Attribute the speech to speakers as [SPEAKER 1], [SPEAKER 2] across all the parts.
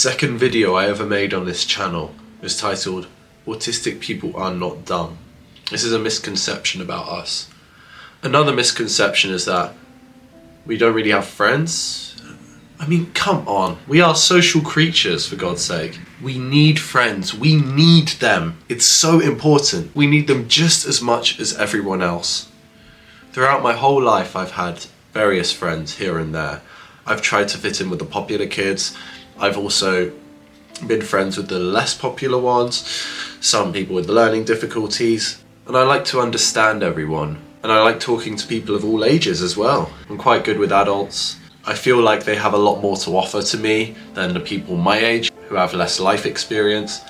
[SPEAKER 1] second video I ever made on this channel is titled Autistic People Are Not Dumb. This is a misconception about us. Another misconception is that we don't really have friends. I mean, come on. We are social creatures, for God's sake. We need friends. We need them. It's so important. We need them just as much as everyone else. Throughout my whole life, I've had various friends here and there. I've tried to fit in with the popular kids. I've also been friends with the less popular ones, some people with learning difficulties. And I like to understand everyone. And I like talking to people of all ages as well. I'm quite good with adults. I feel like they have a lot more to offer to me than the people my age who have less life experience.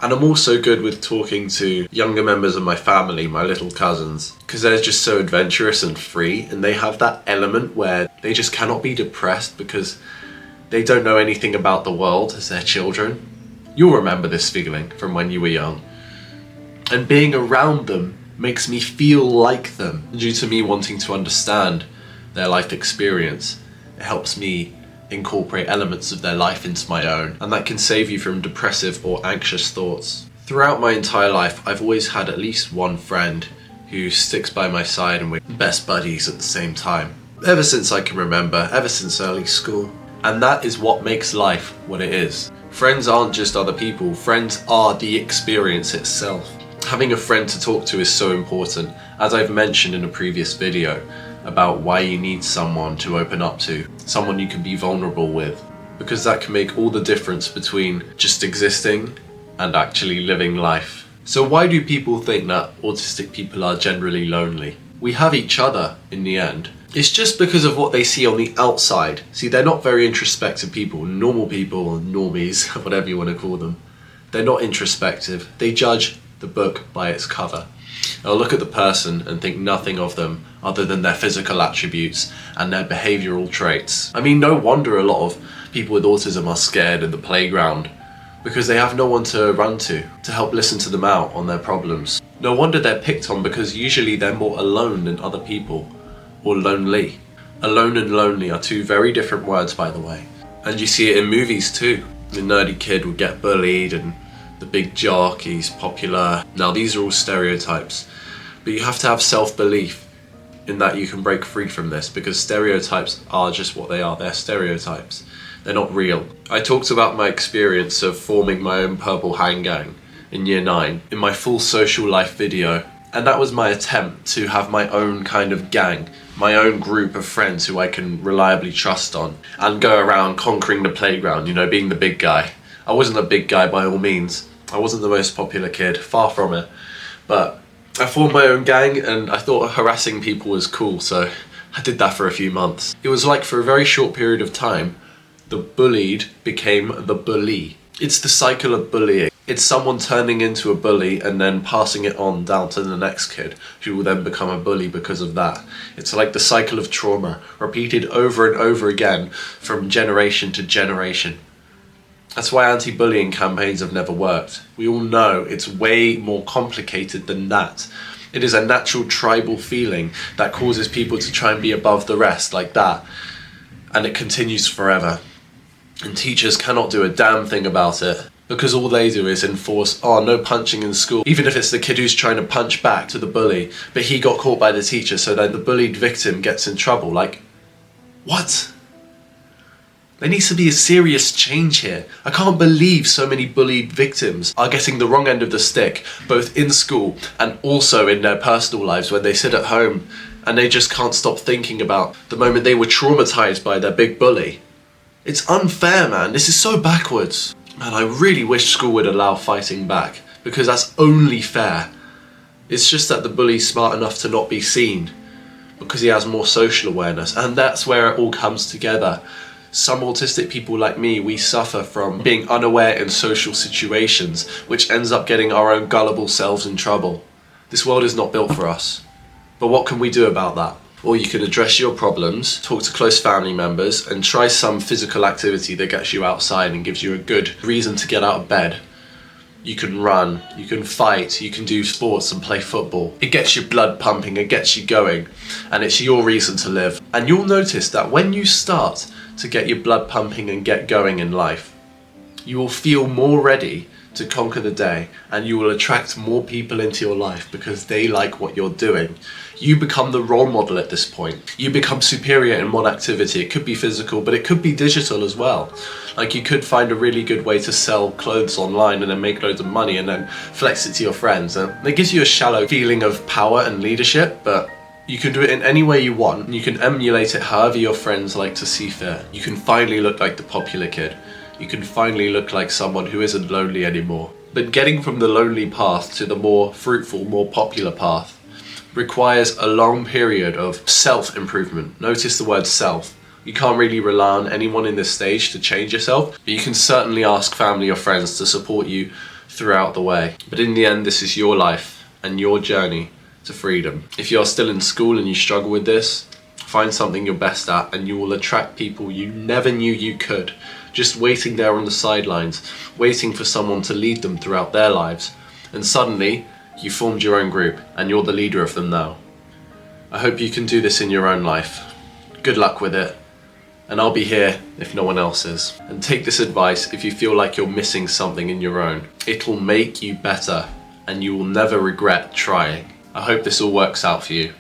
[SPEAKER 1] And I'm also good with talking to younger members of my family, my little cousins, because they're just so adventurous and free, and they have that element where they just cannot be depressed because they don't know anything about the world as their children. You'll remember this feeling from when you were young. And being around them makes me feel like them, due to me wanting to understand their life experience. It helps me incorporate elements of their life into my own, and that can save you from depressive or anxious thoughts. Throughout my entire life, I've always had at least one friend who sticks by my side, and we're best buddies at the same time. Ever since I can remember, ever since early school. And that is what makes life what it is. Friends aren't just other people, friends are the experience itself. Having a friend to talk to is so important, as I've mentioned in a previous video, about why you need someone to open up to, someone you can be vulnerable with, because that can make all the difference between just existing and actually living life. So why do people think that autistic people are generally lonely? We have each other in the end. It's just because of what they see on the outside. See, they're not very introspective people, normal people, or normies, whatever you want to call them. They're not introspective. They judge the book by its cover. They'll look at the person and think nothing of them other than their physical attributes and their behavioural traits. I mean, no wonder a lot of people with autism are scared in the playground, because they have no one to run to help listen to them out on their problems. No wonder they're picked on, because usually they're more alone than other people, or lonely. Alone and lonely are two very different words, by the way. And you see it in movies too. The nerdy kid would get bullied, and the big jock, he's popular. Now these are all stereotypes, but you have to have self-belief in that you can break free from this, because stereotypes are just what they are. They're stereotypes. They're not real. I talked about my experience of forming my own purple hang gang in year 9 in my full social life video, and that was my attempt to have my own kind of gang, my own group of friends who I can reliably trust on, and go around conquering the playground, you know, being the big guy. I wasn't a big guy by all means. I wasn't the most popular kid, far from it. But I formed my own gang, and I thought harassing people was cool, so I did that for a few months. It was like, for a very short period of time, the bullied became the bully. It's the cycle of bullying. It's someone turning into a bully and then passing it on down to the next kid, who will then become a bully because of that. It's like the cycle of trauma, repeated over and over again from generation to generation. That's why anti-bullying campaigns have never worked. We all know it's way more complicated than that. It is a natural tribal feeling that causes people to try and be above the rest like that. And it continues forever. And teachers cannot do a damn thing about it, because all they do is enforce, no punching in school, even if it's the kid who's trying to punch back to the bully, but he got caught by the teacher, so then the bullied victim gets in trouble. Like, what? There needs to be a serious change here. I can't believe so many bullied victims are getting the wrong end of the stick, both in school and also in their personal lives, when they sit at home and they just can't stop thinking about the moment they were traumatized by their big bully. It's unfair, man. This is so backwards. Man, I really wish school would allow fighting back, because that's only fair. It's just that the bully's smart enough to not be seen, because he has more social awareness, and that's where it all comes together. Some autistic people like me, we suffer from being unaware in social situations, which ends up getting our own gullible selves in trouble. This world is not built for us. But what can we do about that? Or you can address your problems, talk to close family members, and try some physical activity that gets you outside and gives you a good reason to get out of bed. You can run, you can fight, you can do sports and play football. It gets your blood pumping, it gets you going, and it's your reason to live. And you'll notice that when you start to get your blood pumping and get going in life, You will feel more ready to conquer the day, and you will attract more people into your life because they like what you're doing. You become the role model at this point. You become superior in one activity. It could be physical, but it could be digital as well. Like, you could find a really good way to sell clothes online and then make loads of money and then flex it to your friends. And it gives you a shallow feeling of power and leadership, but you can do it in any way you want. You can emulate it however your friends like to see fit. You can finally look like the popular kid. You can finally look like someone who isn't lonely anymore. But getting from the lonely path to the more fruitful, more popular path requires a long period of self-improvement. Notice the word self. You can't really rely on anyone in this stage to change yourself, but you can certainly ask family or friends to support you throughout the way. But in the end, this is your life and your journey to freedom. If you're still in school and you struggle with this, find something you're best at and you will attract people you never knew you could, just waiting there on the sidelines, waiting for someone to lead them throughout their lives. And suddenly, you formed your own group and you're the leader of them now. I hope you can do this in your own life. Good luck with it. And I'll be here if no one else is. And take this advice if you feel like you're missing something in your own. It'll make you better and you will never regret trying. I hope this all works out for you.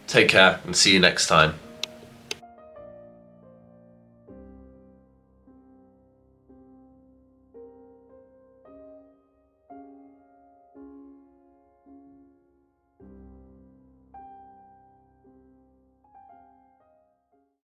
[SPEAKER 1] Take care and see you next time.